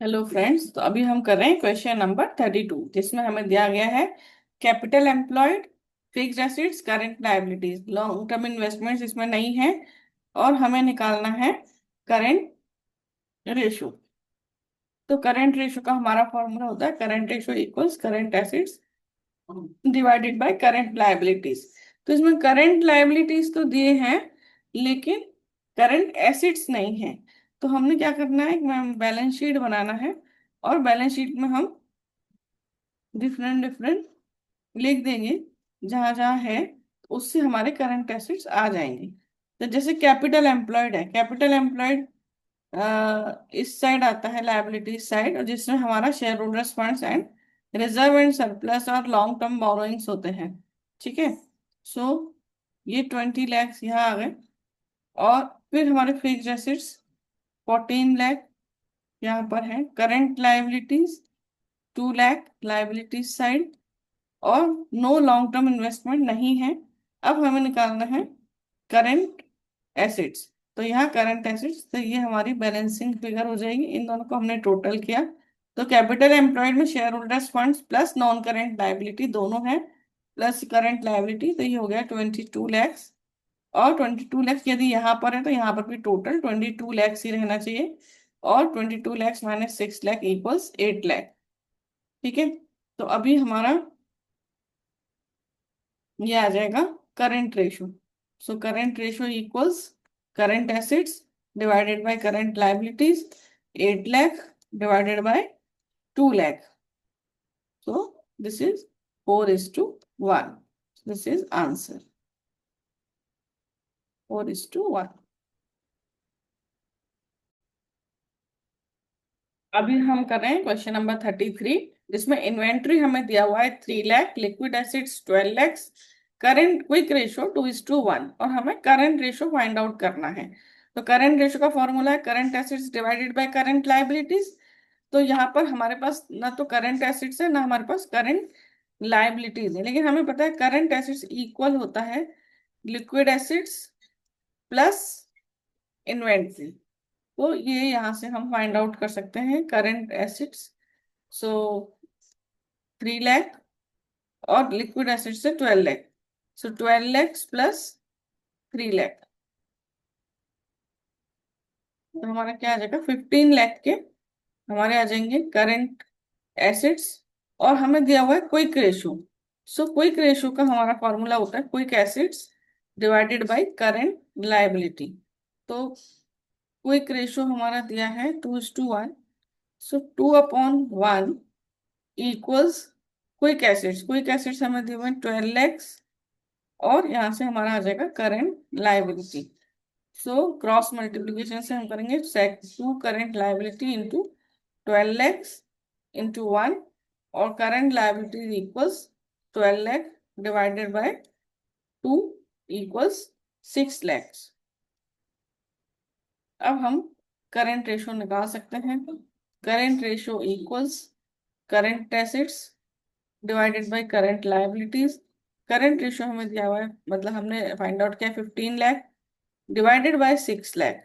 Hello friends, तो अभी हम कर रहे हैं क्वेश्चन नंबर 32 जिसमें हमें दिया गया है capital employed, fixed assets, current liabilities, long term investments इसमें नहीं है और हमें निकालना है करंट रेशो। तो करंट रेशो का हमारा फॉर्मूला होता है current ratio equals current assets divided by current liabilities. तो इसमें करंट लायबिलिटीज तो दिए हैं लेकिन करंट एसेट्स नहीं है। तो हमने क्या करना है, बैलेंस शीट बनाना है और बैलेंस शीट में हम डिफरेंट डिफरेंट लिख देंगे जहां जहां है, तो उससे हमारे करंट एसेट्स आ जाएंगे। तो जैसे कैपिटल एम्प्लॉयड है, कैपिटल एम्प्लॉयड इस साइड आता है लायबिलिटी साइड, और जिसमें हमारा share holders funds and reserve and surplus और लॉन्ग टर्म बोरोइंग्स होते हैं। ठीक है। सो ये 20 लैक्स यहाँ आ गए। और फिर हमारे फिक्स्ड एसेट्स 14 लैख यहाँ पर है। Current liabilities 2 lakh liabilities side, और नो लॉन्ग टर्म इन्वेस्टमेंट नहीं है। अब हमें निकालना है करंट एसेट्स। तो यहाँ करंट एसेट्स, तो ये हमारी बैलेंसिंग फिगर हो जाएगी। इन दोनों को हमने टोटल किया तो कैपिटल एम्प्लॉयड में share holders funds plus non current liability दोनों है, प्लस करंट लायबिलिटी, तो ये हो गया 22 लैक्स। और 22 लैक्स यदि यहाँ पर है तो यहाँ पर भी टोटल 22 लैक्स ही रहना चाहिए। और 22 लैक्स माइनस 6 लैख इक्वल्स 8 लैख। ठीक है। तो अभी हमारा ये आ जाएगा current ratio. So current ratio equals current assets divided by current liabilities, 8 lakh divided by 2 lakh. So this is 4:1। This is answer, 4:1। अभी हम कर रहे हैं क्वेश्चन नंबर 33 जिसमें इन्वेंट्री हमें दिया हुआ है 3 lakh, liquid acids 12 lakhs, current quick ratio 2:1 और हमें करंट रेशो फाइंड आउट करना है। तो करंट रेशो का फॉर्मूला है current assets divided by current liabilities. तो यहाँ पर हमारे पास ना तो करंट एसिड्स है ना हमारे पास करंट लायबिलिटीज है, लेकिन हमें पता है करंट एसिड्स इक्वल होता है लिक्विड एसिड्स प्लस इन्वेंट्री। तो ये यहाँ से हम फाइंड आउट कर सकते हैं करंट एसिड्स। सो 3 लैख और लिक्विड एसिड से 12 लैख। सो 12 लैक्स प्लस 3 लैख, तो हमारा क्या आ जाएगा 15 लैख के हमारे आ जाएंगे करंट एसिड्स। और हमें दिया हुआ है quick ratio. So quick ratio का हमारा फॉर्मूला होता है quick acids divided by current liability. तो क्विक रेशो हमारा दिया है 2:1। सो 2/1 इक्वल्स क्विक एसिड्स हमें दिए हुए हैं 12 लैक्स, और यहाँ से हमारा आ जाएगा current liability. So cross multiplication से हम करेंगे सेक two current liability into 12 lakhs into 1, और current liability equals 12 lakh divided by 2 equals 6 lakhs. अब हम करंट रेशो निकाल सकते हैं। Current ratio equals current assets divided by current liabilities. Current ratio हमें दिया हुआ है, मतलब हमने फाइंड आउट किया 15 लैख डिवाइडेड बाय 6 लैख।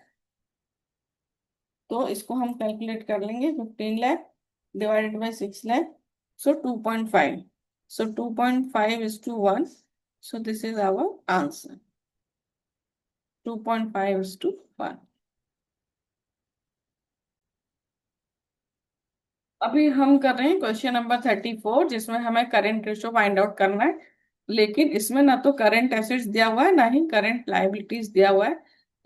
तो इसको हम कैलकुलेट कर लेंगे 15 lakh divided by 6 lakh. So 2.5। So 2.5:1। So this is our answer, 2.5:1। अभी हम कर रहे हैं क्वेश्चन नंबर 34 जिसमें हमें करंट रेशो फाइंड आउट करना है, लेकिन इसमें ना तो करंट एसेट्स दिया हुआ है ना ही करंट लायबिलिटीज दिया हुआ है।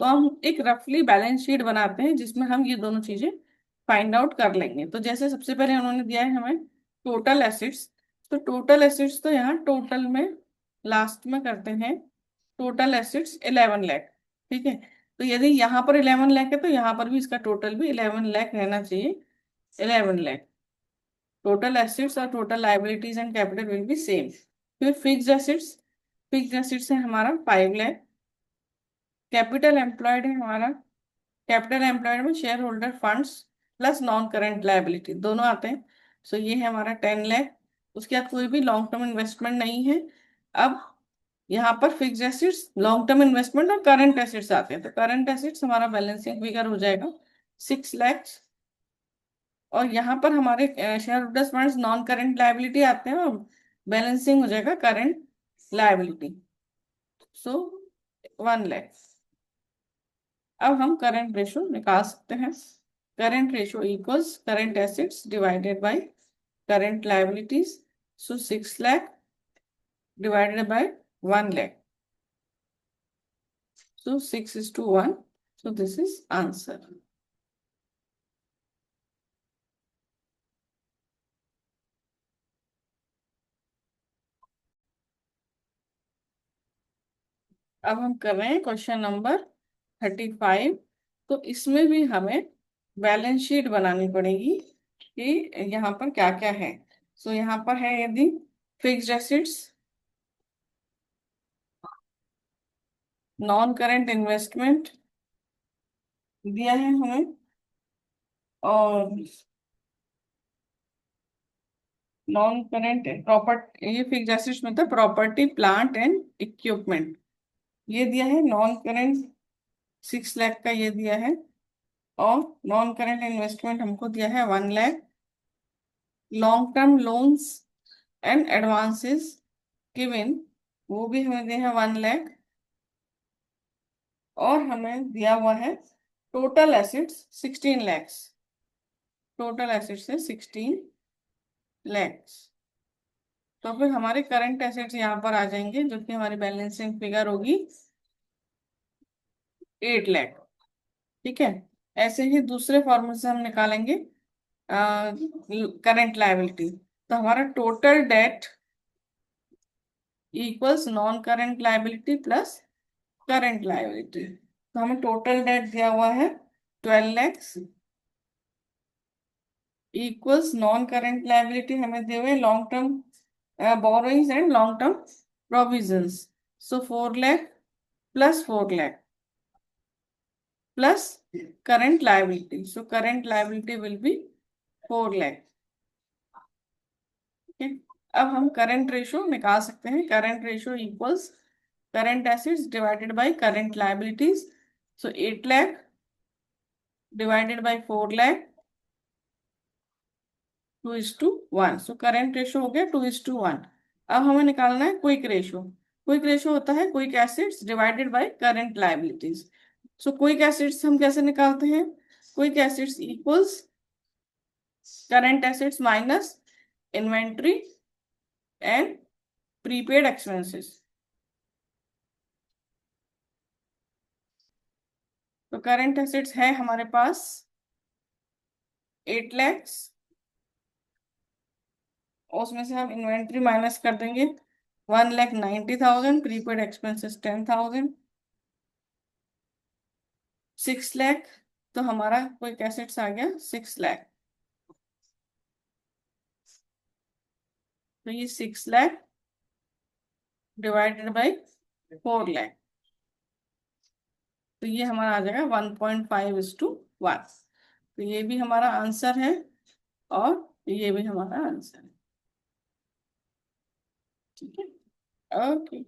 तो हम एक रफली बैलेंस शीट बनाते हैं जिसमें हम ये दोनों चीजें फाइंड आउट कर लेंगे। तो जैसे सबसे पहले उन्होंने दिया है हमें टोटल एसेट्स। तो टोटल एसेट्स तो यहाँ टोटल में लास्ट में करते हैं, टोटल एसेट्स 11 लैख। ठीक है। तो यदि यहाँ पर 11 लैख है तो यहाँ पर भी इसका टोटल भी 11 लैख रहना चाहिए। 11 लैख टोटल एसेट्स और total liabilities and capital will be same. फिर फिक्स्ड एसेट्स, फिक्स्ड एसेट्स है हमारा 5 लैख। कैपिटल एम्प्लॉयड है हमारा, कैपिटल एम्प्लॉयड में share holder funds plus non current liability दोनों आते हैं। सो ये है हमारा 10 लैख। उसके बाद कोई भी लॉन्ग टर्म इन्वेस्टमेंट नहीं है। अब यहाँ पर fixed assets, long term investment और करंट एसेट्स आते हैं। तो करंट एसेट्स हमारा बैलेंसिंग फिगर हो जाएगा 6 लैक्स और यहाँ पर हमारे share holders funds non current liability आते हैं और बैलेंसिंग हो जाएगा करंट लायबिलिटी। सो 1 लाख। अब हम करंट रेशो निकाल सकते हैं। Current ratio equals current assets divided by current liabilities. So 6 lakh divided by 1 lakh. So 6:1. So this is answer. अब हम कर रहे हैं क्वेश्चन नंबर 35। तो इसमें भी हमें बैलेंस शीट बनानी पड़ेगी कि यहाँ पर क्या क्या है। सो यहाँ पर है यदि fixed assets, non current investment दिया है हमें, और नॉन करंट प्रॉपर्टी, ये फिक्स्ड एसेट्स मतलब प्रॉपर्टी प्लांट एंड इक्विपमेंट ये दिया है। नॉन करंट 6 लाख का ये दिया है, और नॉन करंट इन्वेस्टमेंट हमको दिया है 1 lakh. Long term loans and advances given वो भी हमें दिया है 1 लाख। और हमें दिया हुआ है total assets 16 lakhs. Total assets है 16 लैक्स। तो फिर हमारे करंट एसेट्स यहाँ पर आ जाएंगे, जो कि हमारी बैलेंसिंग फिगर होगी 8 लाख। ठीक है। ऐसे ही दूसरे फॉर्मूले से हम निकालेंगे करंट लायबिलिटी। तो हमारा total date equals non current liability plus current liability. तो हमें टोटल डेट दिया हुआ है 12 lakhs equals non current liability हमें दिए हुए long term borrowings and long term provisions. So 4 lakh plus 4 lakh plus current liability. So current liability will be 4 lakh. अब हम करंट रेशो निकाल सकते हैं। Current ratio equals current assets divided by current liabilities. So 8 lakh divided by 4 lakh 2:1। So current ratio हो गया 2:1। अब हमें निकालना है क्विक रेशो। क्विक रेशो होता है quick assets divided by current liabilities. So quick assets हम कैसे निकालते हैं? Quick assets equals current assets minus inventory and prepaid expenses. तो करंट एसेट्स है हमारे पास 8 लैक्स, उसमें से हम इन्वेंट्री माइनस कर देंगे 1,90,000, प्रीपेड एक्सपेंसेस 10,000, 6 लाख। तो हमारा कोई एसेट्स आ गया 6 लाख। तो ये 6 लाख डिवाइडेड बाई 4 लाख। तो ये हमारा आ जाएगा 1.5:1। तो ये भी हमारा आंसर है, और ये भी हमारा आंसर है। ठीक है। ओके।